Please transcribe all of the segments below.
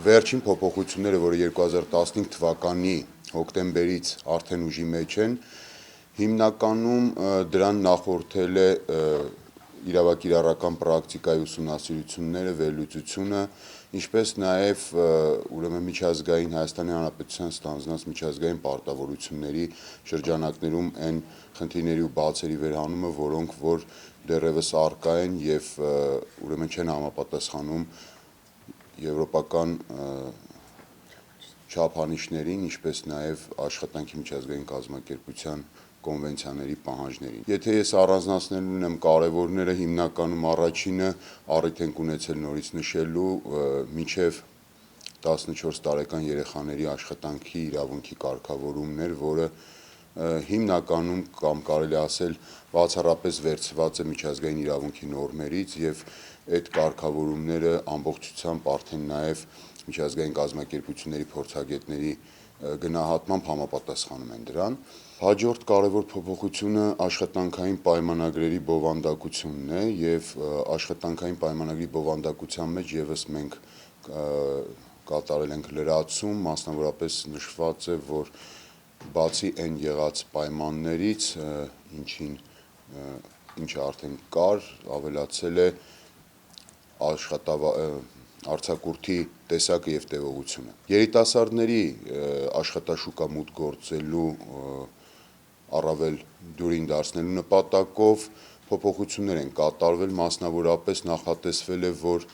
Վերջին փոփոխությունները, որը 2015 թվականի հոկտեմբերից արդեն ուժի մեջ են, հիմնականում դրան նախորդել է իրավակիրառական պրակտիկայի ուսումնասիրությունները, վերլուծությունը, ինչպես նաև միջազգային Հայաստանի Հանրապետության ստանձնած միջազգային պարտավորությունների շրջանակներում այն խնդիրների ու բացերի վերհանումը, որոնք որ դեռևս առկա են եւ չեն համապատասխանում եվրոպական չափանիշներին, ինչպես նաև աշխատանքի միջազգային կազմակերպության կոնվենցիաների պահանջներին։ Եթե ես առանձնացնելու ունեմ կարևորները, հիմնականում առաջինը առիթ ենք ունեցել նորից նշելու մինչև 14 տարեկան երեխաների աշխատանքի իրավունքի կարգավորումն էր, որը հիմնականում կամ կարելի ասել բացառապես վերցված է միջազգային իրավունքի նորմերից եւ այդ կարգավորումները ամբողջությամբ արդեն նաև միջազգային կազմակերպությունների փորձագետների գնահատմամբ համապատասխանում են դրան։ Հաջորդ կարևոր փոփոխությունը աշխատանքային պայմանագրերի բովանդակությունն է եւ աշխատանքային պայմանագրի բովանդակության մեջ եւս մենք կատարել ենք լրացում, մասնավորապես նշված է, որ բացի այն եղած պայմաններից, ինչը արդեն կար, ավելացել է արձակուրդի տեսակը եւ տևողությունը։ Երիտասարդների աշխատաշուկա մուտք գործելու առավել դյուրին դարձնելու նպատակով փոփոխություններ են կատարվել, մասնավորապես նախատեսվել է, որ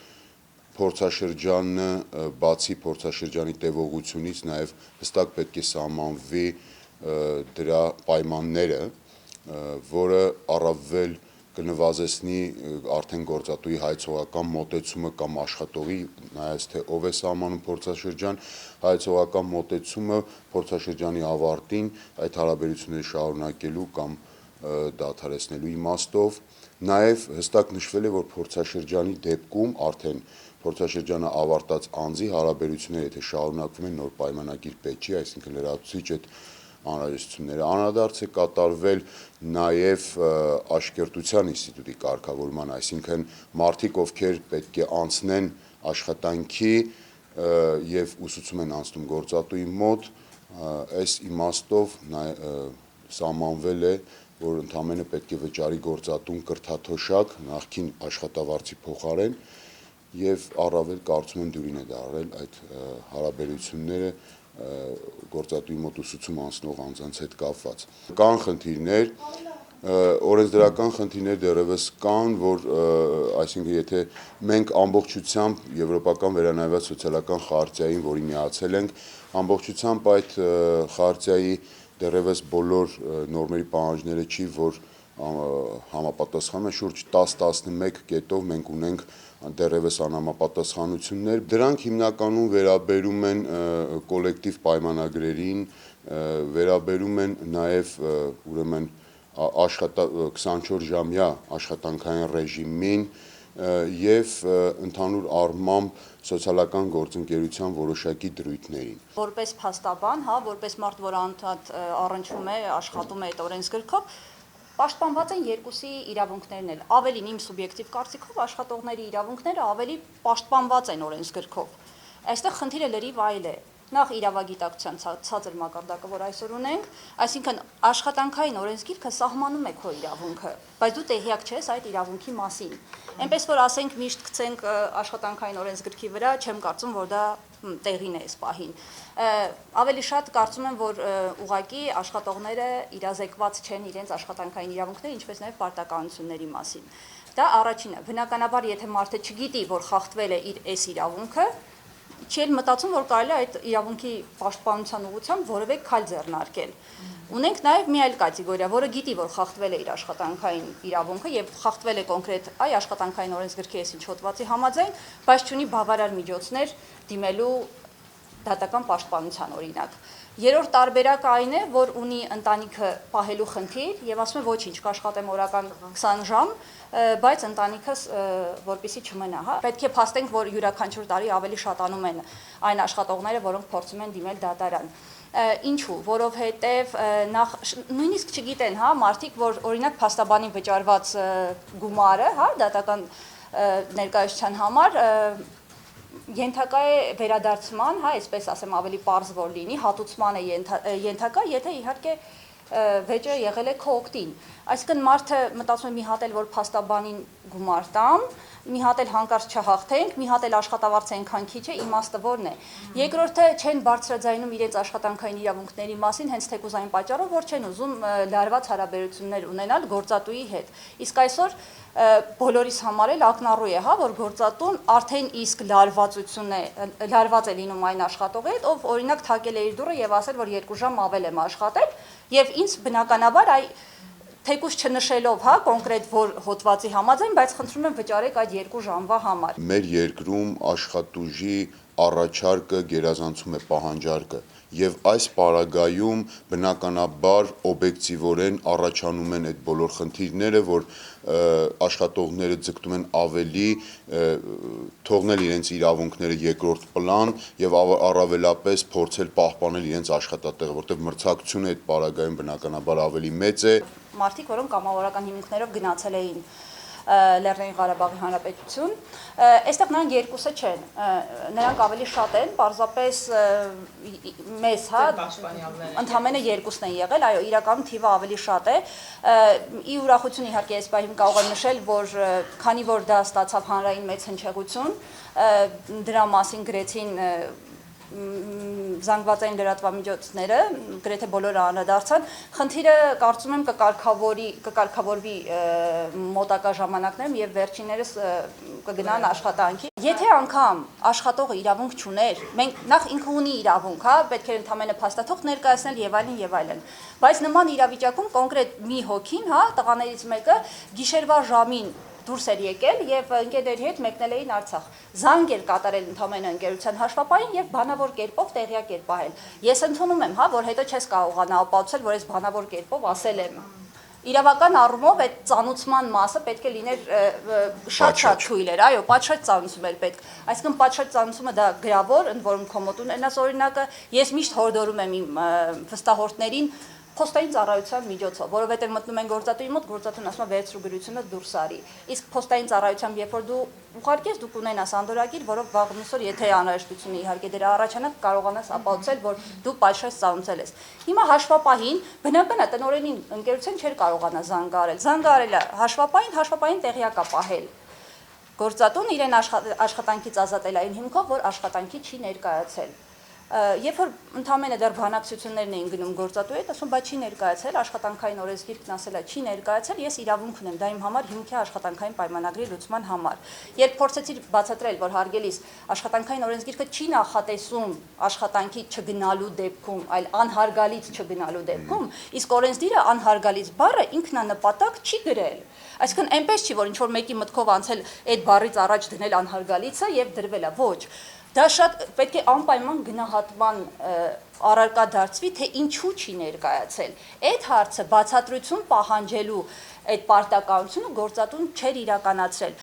փորձաշրջանը բացի փորձաշրջանի տևողությունից նաև հստակ պետք է սահմանվի դրա պայմանները, որը առավել կնվազեցնի արդեն գործատուի հայցողական մոտեցումը կամ աշխատողի, նայած թե ով է սահմանում փորձաշրջան, հայցողական մոտեցումը փորձաշրջանի ավարտին այդ հարաբերությունները շարունակելու կամ դադարեցնելու իմաստով, նաև հստակ նշվել է, որ փորձաշրջանի դեպքում արդեն փորձաշրջանը ավարտած անձի հարաբերությունները, եթե շարունակվում են, նոր պայմանագիր պետք չի, այսինքն լրացուցիչ այդ անհրաժեշտությունները անդրադարձ է կատարվել նաև աշկերտության ինստիտուտի կարգավորման, այսինքն մարդիկ, ովքեր պետք է անցնեն աշխատանքի եւ ուսուցում են անցնում գործատուի մոտ, այս իմաստով սահմանվել է, որ ընդամենը պետք է վճարի գործատուն կրթաթոշակ նախկին աշխատավարձի փոխարեն եւ առավել կարծում եմ դյուրին է դարել այդ հարաբերությունները գործատուի մոտ ուսուցում անցնող անձանց հետ կապված։ Կան խնդիրներ, օրենսդրական խնդիրներ դեռևս կան, որ այսինքն եթե մենք ամբողջությամբ եվրոպական վերանայված սոցիալական խարտիային, որի միացել ենք, ամբողջությամբ այդ խարտիայի դեռևս բոլոր նորմերի պահանջները չի, որ համապատասխանում է, շուրջ 10-11 կետով մենք ունենք դեռևս անհամապատասխանություններ, դրանք հիմնականում վերաբերում են կոլեկտիվ պայմանագրերին, վերաբերում են նաև ուրեմն 24-ժամյա աշխատանքային ռեժիմին եւ ընդհանուր առմամբ սոցիալական գործընկերության որոշակի դրույթներին։ Որպես փաստաբան, որպես մարդ, որ անդադ առնչվում է, աշխատում է այդ օրենսգրքով, պաշտպանված են երկուսի իրավունքներն էլ, ավելին իմ սուբյեկտիվ կարծիքով աշխատողների իրավունքները ավելի պաշտպանված են օրենսգրքով։ Այստեղ խնդիրը լրիվ այլ է։ Նախ իրավագիտակցության ցածր մակարդակը, որ այսօր ունենք, այսինքն աշխատանքային օրենսգիրքը սահմանում է քո իրավունքը, բայց դու տեղյակ չես այդ իրավունքի մասին։ Էնպես որ ասենք միշտ գցենք աշխատանքային օրենսգրքի վրա, չեմ կարծում, որ դա տեղին է այս պահին։ Ավելի շատ կարծում եմ, որ ուղղակի աշխատողները իրազեկված չեն իրենց աշխատանքային իրավունքների, ինչպես նաև պարտականությունների մասին։ Դա առաջինը։ Բնականաբար, եթե մարդը չգիտի, որ խախտվել է իր այս իրավունքը, չի էլ մտածում, որ կարելի է այդ իրավունքի պաշտպանության ուղղությամբ որևէ քայլ ձեռնարկել։ Ունենք նաև մի այլ կատեգորիա, որը գիտի, որ խախտվել է իր աշխատանքային իրավունքը եւ խախտվել է կոնկրետ աշխատանքային օրենսգրքի այսինչ հոդվածի համաձայն, բայց չունի բավարար միջոցներ դիմելու դատական պաշտպանության օրինակ։ Երրորդ տարբերակը այն է, որ ունի ընտանիքը պահելու խնդիր եւ ասում է ոչինչ, կաշխատեմ օրական 20 ժամ, բայց ընտանիքս որպեսի չմնա, Պետք է փաստենք, որ յուրաքանչյուր տարի ավելի շատանում են այն աշխատողները, որոնք փորձում են դիմել դատարան։ Ինչու, որովհետև նույնիսկ չգիտեն, հա, մարդիկ, որ օրինակ փաստաբանին վճարված գումարը, հա, դատական ներկայացության համար ենթակա է վերադարձման, հա, այսպես ասեմ, ավելի պարզ որ լինի, հատուցման է ենթակա, եթե իհարկե վեճը եղել է քո օգտին։ Այսինքն մարդը մտածում է մի հատ էլ որ փաստաբանին գումար տամ, մի հատ էլ հանկարծ չհաղթենք, մի հատ էլ աշխատավարձ այնքան քիչ է, իմաստը որն է։ Երկրորդը չեն բարձրաձայնում իրենց աշխատանքային իրավունքների մասին, հենց թեկուզ այն պատճառով, որ չեն ուզում լարված հարաբերություններ ունենալ գործատուի հետ։ Իսկ այսօր բոլորիս համար էլ ակնառու է, հա, որ գործատուն արդեն իսկ լարված է լինում այն աշխատողի հետ, ով օրինակ թակել է իր դուռը եւ ասել, որ 2 ժամ ավել եմ աշխատել, եւ ինձ բնականաբար թեկուզ չնշելով, հա, կոնկրետ որ հոդվածի համաձայն, բայց խնդրում եմ վճարեք այդ 2 ժամվա համար։ Մեր երկրում աշխատուժի առաջարկը գերազանցում է պահանջարկը եւ այս պարագայում բնականաբար օբյեկտիվորեն առաջանում են այդ բոլոր խնդիրները, որ աշխատողները ձգտում են ավելի թողնել իրենց իրավունքները երկրորդ պլան եւ առավելապես փորձել պահպանել իրենց աշխատատեղը, որտեղ մրցակցությունը այդ պարագայում բնականաբար ավելի մեծ է։ Մարդիկ, որոնք կամավորական հիմունքներով գնացել էին Լեռնային Ղարաբաղի Հանրապետություն, այստեղ նրանք երկուսը չեն, նրանք ավելի շատ են, պարզապես մեզ, հա, ընդամենը երկուսն են եղել, այո, իրականում թիվը ավելի շատ է, ի ուրախություն իհարկե այս պահին կարող եմ նշել, որ քանի որ դա ստացավ հանրային մեծ հնչեղություն, դրա մասին գրեցին զանգվածային լրատվամիջոցները, գրեթե բոլորը անդրադարձան, խնդիրը կարծում եմ կկարգավորվի մոտակա ժամանակներում եւ վերջիններս կգնան աշխատանքի։ Եթե անգամ աշխատողը իրավունք չուներ, մենք նախ ինքը ունի իրավունք, հա, պետք է ընդամենը փաստաթուղթ ներկայացնել եւ այլն եւ այլն։ Բայց նման իրավիճակում կոնկրետ մի հոգին, հա, տղաներից մեկը գիշերվա ժամին դուրս էր եկել եւ ընկերների հետ մեկնել էին Արցախ։ Զանգ էր կատարել ընդամենը ընկերության հաշվապահին եւ բանավոր կերպով տեղյակ էր պահել։ Ես ընդունում եմ, հա, որ հետո չես կարողանա ապացուցել, որ ես բանավոր կերպով ասել եմ։ Իրավական առումով այդ ծանուցման մասը պետք է լիներ շատ թույլ էր, այո, պատշաճ ծանուցում էր պետք։ Այսինքն պատշաճ ծանուցումը դա գրավոր, ընդ որում քո մոտ ունենաս օրինակը, ես միշտ հորդորում եմ իմ վստահորդներին փոստային ծառայության միջոցով, որովհետև մտնում են գործատուի մոտ, գործատուն ասում է վերցրու գրությունը դուրս արի։ Իսկ փոստային ծառայությամբ, երբ որ դու ուղարկես, դու կունենաս անդորագիր, որով վաղուց եթե անհրաժեշտությունը իհարկե դրա առաջանա, կարողանաս ապացուցել, որ դու պատշաճ ծանուցել ես։ Հիմա հաշվապահին բնական է տնօրենին ընկերության չէր կարողանա զանգ արել։ Զանգ արելը հաշվապահին տեղյակ է պահել։ Գործատուն իրեն աշխատանքից ազատել այն հիմքով, որ աշխատանքի չի ներկայացել։ Երբ որ ընդամենը դեռ բանակցություններն էին գնում գործատուի հետ, ասում բայց չի ներկայացել, աշխատանքային օրենսգիրքն ասել է չի ներկայացել, ես իրավունք ունեմ, դա իմ համար հիմք է աշխատանքային պայմանագրի լուծման համար։ Երբ փորձեցի բացատրել, որ հարգելիս աշխատանքային օրենսգիրքը չի նախատեսում աշխատանքի չգնալու դեպքում, այլ անհարգալից չգնալու դեպքում, իսկ օրենսդիրը անհարգալից բառը ինքնանպատակ չի գրել։ Այսինքն այնպես չի, որ ինչ որ մեկի մտքով անցել այդ բառից առաջ դնել անհարգալիցը եւ դրվել է, ոչ։ Դա շատ պետք է անպայման գնահատման առարկա դարձվի, թե ինչու չի ներկայացել։ Այդ հարցը բացատրություն պահանջելու այդ պարտականությունը գործատուն չէր իրականացրել։